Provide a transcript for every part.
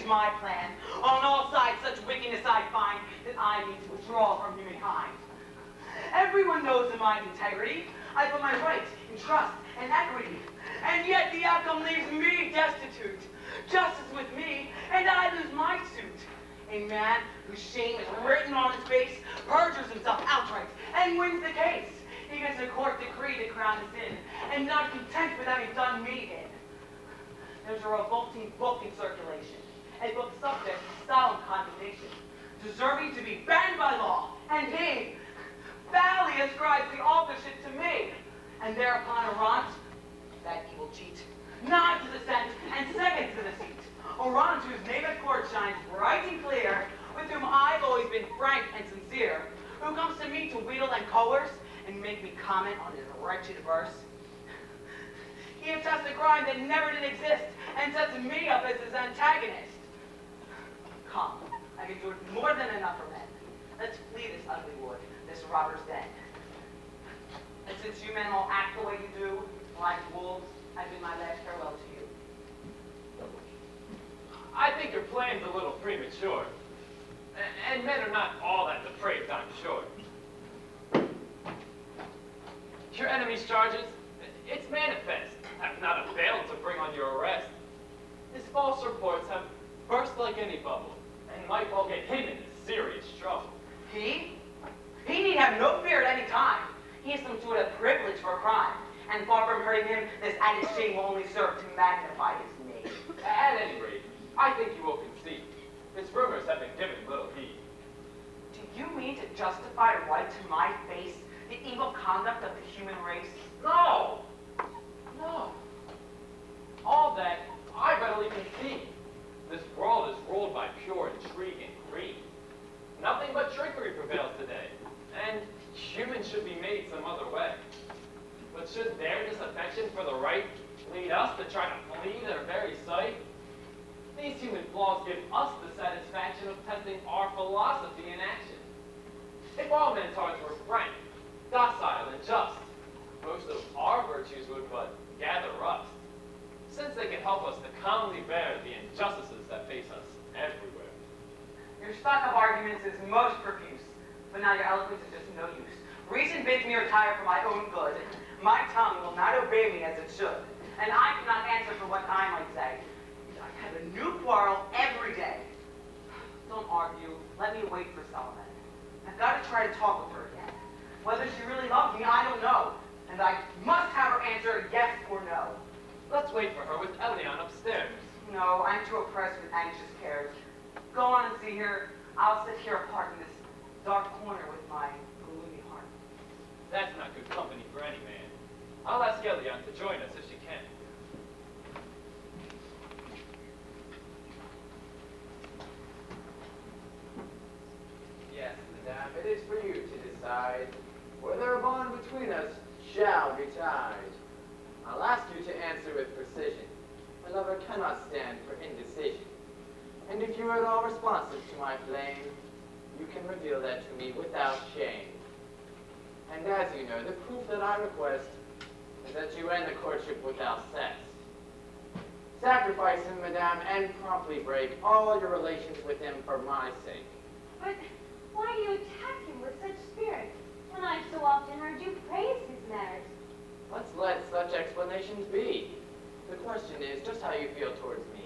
is my plan. On all sides, such wickedness I find that I need to withdraw from humankind. Everyone knows of my integrity. I put my rights in trust and equity. And yet the outcome leaves me destitute. Justice with me, and I lose my suit. A man whose shame is written on his face perjures himself outright and wins the case. He gets a court decree to crown his sin, and not content with having done me in. There's a revolting book in circulation, a book subject to solemn condemnation, deserving to be banned by law, and he foully ascribes the authorship to me. And thereupon Arant, that evil cheat, nods his assent and seconds to the seat. Arant, whose name at court shines bright and clear, with whom I've always been frank and sincere, who comes to me to wheedle and coerce and make me comment on his wretched verse. He attests a crime that never did exist and sets me up as his antagonist. Come, I've endured more than enough for men. Let's flee this ugly wood, this robber's den. And since you men all act the way you do, like wolves, I bid my last farewell to you. I think your plan's a little premature. And men are not all that depraved, I'm sure. Your enemy's charges, it's manifest, have not availed to bring on your arrest. His false reports have burst like any bubble, and might well get him into serious trouble. He? He need have no fear at any time. He has some sort of privilege for a crime, and far from hurting him, this added shame will only serve to magnify his name. At any rate, I think you will concede. His rumors have been given little heed. Do you mean to justify right to my face the evil conduct of the human race? No! No. All that I readily concede. This world is ruled by pure intrigue and greed. Nothing but trickery prevails today, and humans should be made some other way. But should their disaffection for the right lead us to try to flee their very sight? These human flaws give us the satisfaction of testing our philosophy in action. If all men's hearts were frank, docile, and just, most of our virtues would but gather rust, since they can help us to calmly bear the injustices that face us everywhere. Your stock of arguments is most profuse, but now your eloquence is just no use. Reason bids me retire for my own good. My tongue will not obey me as it should, and I cannot answer for what I might say. I have a new quarrel every day. Don't argue. Let me wait for Solomon. I've got to try to talk with her again. Whether she really loves me, I don't know. And I must have her answer yes or no. Let's wait for her with Elion upstairs. No, I'm too oppressed with anxious cares. Go on and see her. I'll sit here apart in this dark corner with my gloomy heart. That's not good company for any man. I'll ask Elion to join us if she can. Yes, madame, it is for you to decide whether a bond between us shall be tied. I'll ask you to answer with precision. My lover cannot stand for indecision. And if you are at all responsive to my flame, you can reveal that to me without shame. And as you know, the proof that I request is that you end the courtship without sex. Sacrifice him, madame, and promptly break all your relations with him for my sake. But why do you attack him with such spirit, when I've so often heard you praise his merit? Let's let such explanations be. The question is just how you feel towards me.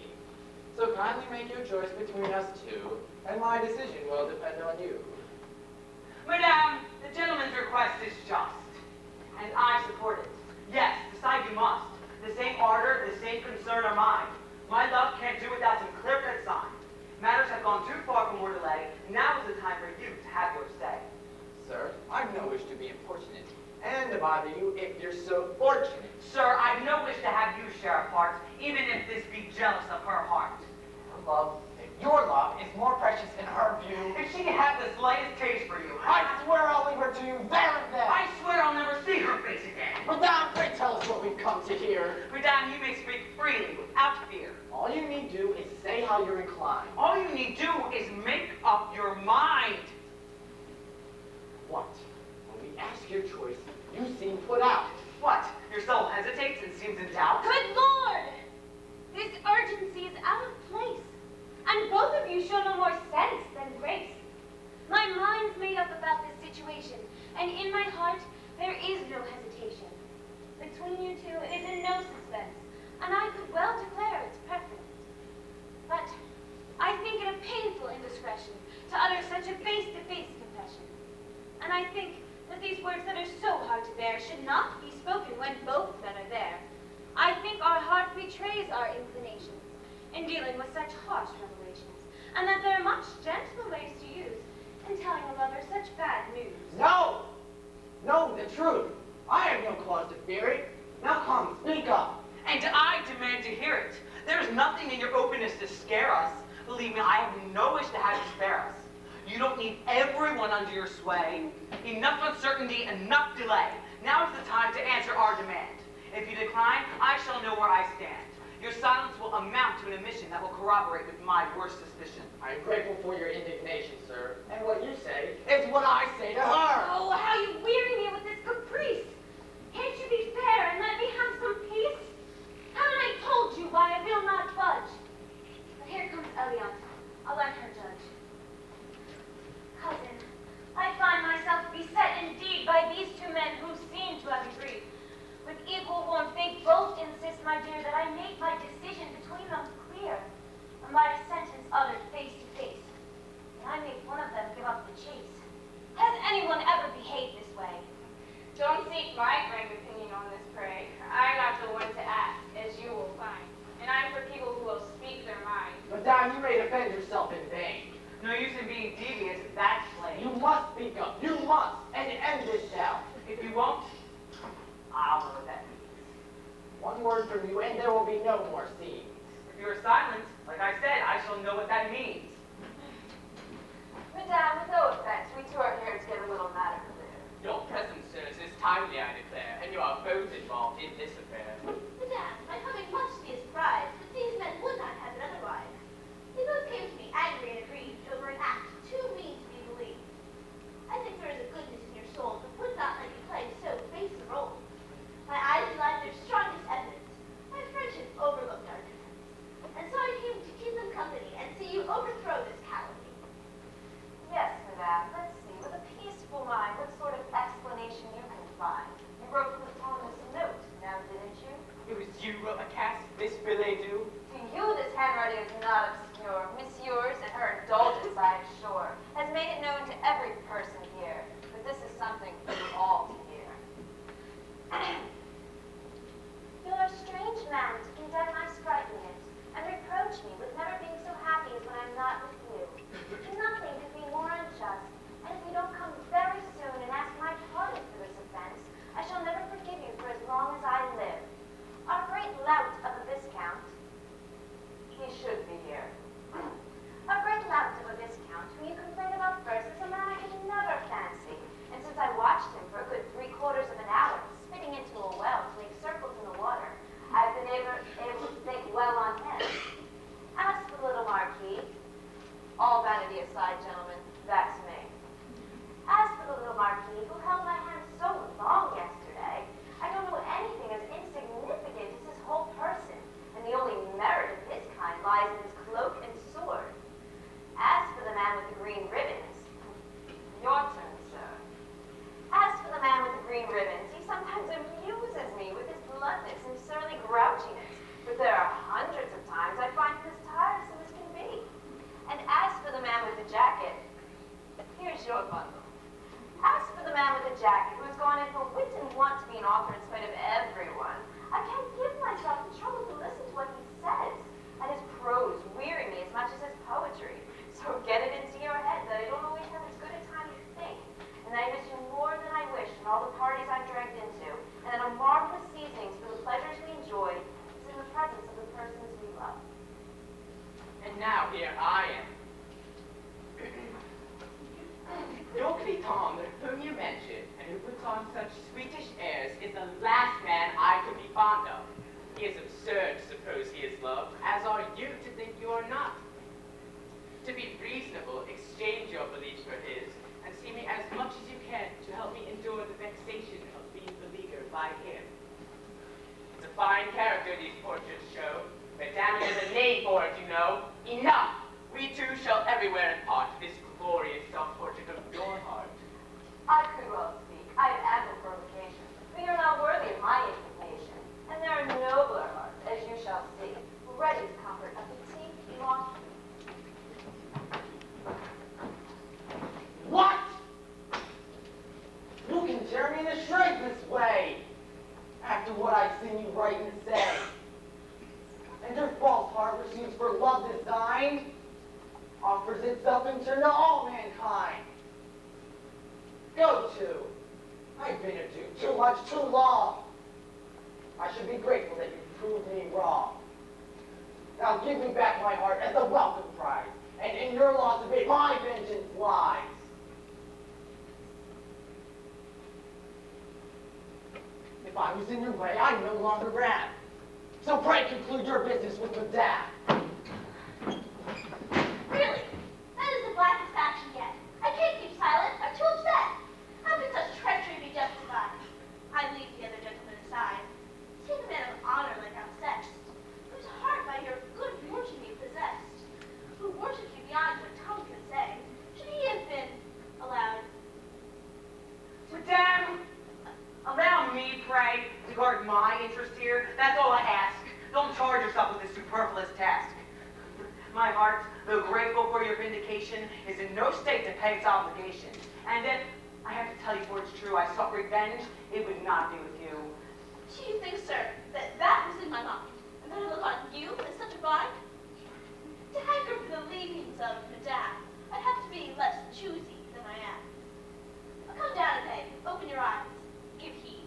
So kindly make your choice between us two, and my decision will depend on you. Madame, the gentleman's request is just, and I support it. Yes, decide you must. The same ardor, the same concern are mine. My love can't do without some clear-cut sign. Matters have gone too far for more delay. Now is the time for you to have your say. Sir, I've no wish to be importunate, and to bother you if you're so fortunate. Sir, I've no wish to have you share a part, even if this be jealous of her heart. Your love is more precious in her view. If she had the slightest taste for you, I swear I'll leave her to you there and then. I swear I'll never see her face again. Madame, pray tell us what we've come to hear. Madame, you may speak freely, without fear. All you need do is say how you're inclined. All you need do is make up your mind. What? When we ask your choice, you seem put out. What? Your soul hesitates and seems in doubt? Good Lord! This urgency is out of place. And praise our inclinations in dealing with such harsh revelations, and that there are much gentler ways to use in telling a lover such bad news. No! No, the truth. I have no cause to fear it. Now come, speak up. And I demand to hear it. There's nothing in your openness to scare us. Believe me, I have no wish to have you spare us. You don't need everyone under your sway. Enough uncertainty, enough delay. Now is the time to answer our demand. If you decline, I shall know where I stand. Your silence will amount to an admission that will corroborate with my worst suspicion. I am grateful for your indignation, sir. And what you say is what I say to her. Oh, how you weary me with this caprice! Can't you be fair and let me have some peace? Haven't I told you why I will not budge? But here comes Eliot. I'll let her judge. Cousin, I find myself beset indeed by these two men who seem to have agreed. With equal warmth, they both insist, my dear, that I make my decision between them clear, and by a sentence uttered face to face, and I make one of them give up the chase. Has anyone ever behaved this way? Don't seek my frank opinion on this prey. I'm not the one to ask, as you will find. And I'm for people who will speak their mind. Madame, you may defend yourself in vain. No use in being devious, that's plain. You must speak up. You must. And end this now. If you won't, I'll know what that means. One word from you, and there will be no more scenes. If you are silent, like I said, I shall know what that means. Madame, with no offense, we two are here to get a little matter clear. Your presence, sirs, is timely, I declare, and you are both involved in this affair. Madame, my coming must be a surprise, but these men would not have it otherwise. They both came to me angry and aggrieved over an act too mean to be believed. I think there is a goodness in your soul that would not let you play so base a role. My eyes belied their strongest evidence. My friendship overlooked our difference. And so I came to keep them company and see you overthrow this calumny. Yes, madame. Let's see. With a peaceful mind, what sort of explanation you can find? You wrote from the Thomas note, now didn't you? It was you wrote a cast, this billet doux. To you, this handwriting is not obscure. Miss yours and her indulgence, I am sure, has made it known to every person here that this is something for you all to hear. You're a strange man to condemn my sprightliness and reproach me with never being so happy as when I'm not with you. Nothing could be more unjust, and if you don't come very soon and ask my pardon for this offense, I shall never forgive you for as long as I live. Our great lout of a viscount, he should be here. Our great lout of a viscount, whom you complain about first, is a man I could never fancy, and since I watched him for a good 3/4 of an hour, spitting into a well to make circles in the water, I've been able to think well on him. As for the little Marquis, all vanity aside, gentlemen, that's me. As for the little Marquis, who held my hand so long yesterday, I don't know anything as insignificant as his whole person, and the only merit of his kind lies in his cloak and sword. As for the man with the green ribbons, your turn, sir. As for the man with the green ribbons, he sometimes amuses me with his bluntness and surly grouchiness, but there are hundreds of times I find him as tiresome as can be. And as for the man with the jacket, here's your bundle. As for the man with the jacket who has gone in for wit and want to be an author in spite of everyone, I can't give myself the trouble to listen to what he says. And his prose weary me as much as his poetry. So get it into your head that I don't always have as good a time as you think, and that I miss you more than I wish in all the parties I'm dragged into, and that a marvelous seasonings for the pleasures we enjoy is in the presence of the persons we love. And now here I am. Don't be Tom, whom you mentioned, and who puts on such sweetish airs, is the last man I could be fond of. He is absurd to suppose he is loved, as are you to think you are not. To be reasonable, exchange your beliefs for his, and see me as much as you can to help me endure the vexation of being beleaguered by him. It's a fine character these portraits show. Madame is a name for it, you know. Enough! We two shall everywhere impart this glorious self-portrait of your heart. I could well speak. I have ample provocation, but you're not worthy of my indignation. And there are nobler hearts, as you shall see, ready to comfort a fatigued lost. What? You can tear me to shreds this way, after what I've seen you write and say. and her false heart receives for love designed, offers itself in turn to all mankind. Go to. I've been a dupe too much, too long. I should be grateful that you proved me wrong. Now give me back my heart as a welcome prize, and in your loss of it, my vengeance lies. If I was in your way, I no longer am. So pray conclude your business with Madame. Really? That is the blackest action yet. I can't keep silent. I'm too upset. How can such treachery be justified? I leave the other gentleman aside. See the man of honor like I'm sexed, whose heart by your good fortune you possessed, who worships you beyond what tongue can say. Should he have been allowed? Madame, allow me, pray, to guard my interest here. That's all I ask. Don't charge yourself with this superfluous task. My heart, though grateful for your vindication, is in no state to pay its obligation. And if I have to tell you for it's true, I sought revenge, it would not be with you. Do you think, sir, that was in my mind, and that I look on you as such a bind? To hanker for the leavings of Madame, I'd have to be less choosy than I am. Come down and beg, open your eyes, give heed.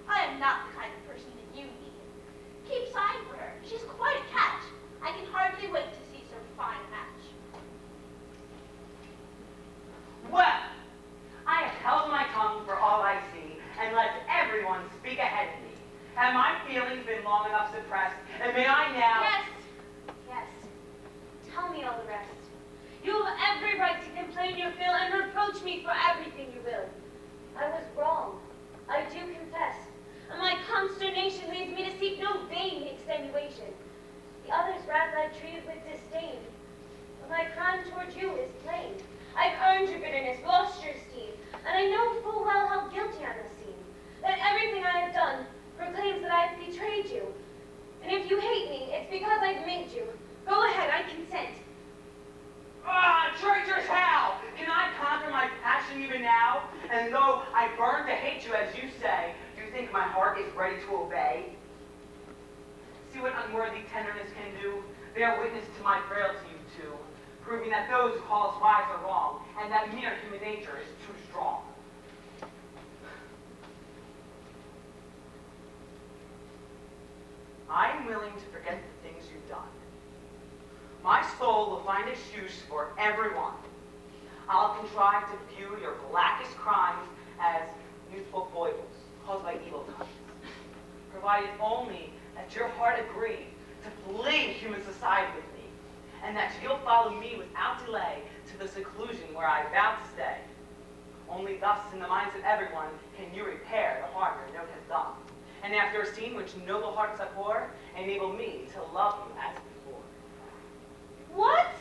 I am not the kind of person that you need. Keep sighing for her, she's quite a catch. I can hardly wait to see so fine a match. Well, I have held my tongue for all I see, and let everyone speak ahead of me. Have my feelings been long enough suppressed, and may I now... Yes, yes. Tell me all the rest. You have every right to complain your fill and reproach me for everything you will. I was wrong. I do confess. And my consternation leads me to seek no vain extenuation. The other's wrath I treated with disdain. But my crime toward you is plain. I've earned your bitterness, lost your esteem, and I know full well how guilty I must seem. That everything I have done proclaims that I have betrayed you. And if you hate me, it's because I've made you. Go ahead, I consent. Ah, traitorous how? Can I conquer my passion even now? And though I burn to hate you, as you say, do you think my heart is ready to obey? See what unworthy tenderness can do? Bear witness to my frailty, you two, proving that those who call us wise are wrong, and that mere human nature is too strong. I am willing to forget the things you've done. My soul will find excuse for everyone. I'll contrive to view your blackest crimes as youthful foibles caused by evil tongues, provided only that your heart agree to flee human society with me, and that you'll follow me without delay to the seclusion where I vow to stay. Only thus, in the minds of everyone, can you repair the harm your note has done, and after a scene which noble hearts abhor, enable me to love you as before. What?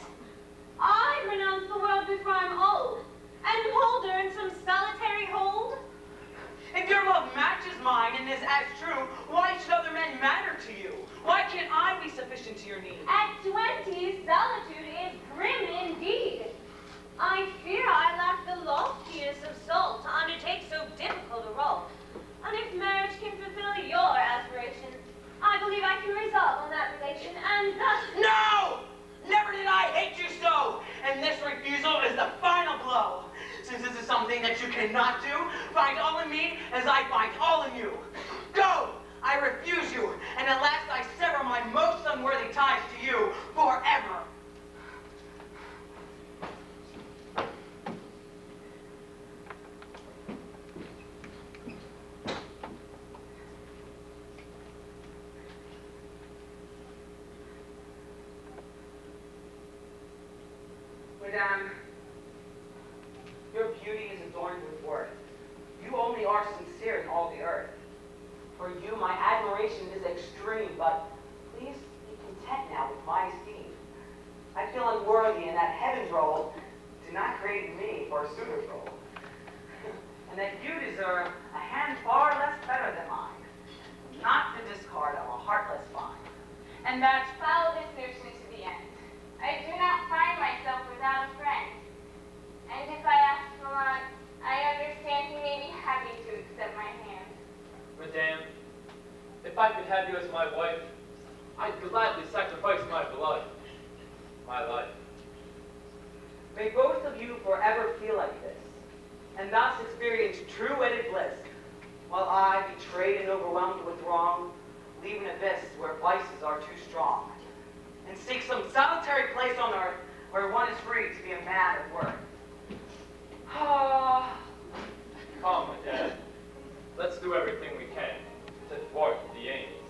I renounce the world before I'm old, and hold her in some solitary hold? If your love matches mine and is as true, why should other men matter to you? Why can't I be sufficient to your needs? At 20, solitude is grim indeed. I fear I lack the loftiness of soul to undertake so difficult a role. And if marriage can fulfill your aspirations, I believe I can resolve on that relation, and thus... No! Never did I hate you so! And this refusal is the final blow. Since this is something that you cannot do, find all in me as I find all in you. Go! I refuse you, and at last I sever my most unworthy ties to you forever. Madame, your beauty is adorned with worth. You only are sincere in all the earth. For you, my admiration is extreme, but please be content now with my esteem. I feel unworthy, and that heaven's role did not create me for a suitor's role. And that you deserve a hand far less better than mine, not the discard of a heartless vine. And that Follow this notion to the end. I do not find myself without a friend. And if I ask for one, I understand he may be happy to accept my hand. Madame, if I could have you as my wife, I'd gladly sacrifice my blood, my life. May both of you forever feel like this, and thus experience true wedded bliss, while I, betrayed and overwhelmed with wrong, leave an abyss where vices are too strong, and seek some solitary place on earth where one is free to be a man of worth. Ah. Come, Dad. Let's do everything we can to thwart the aim.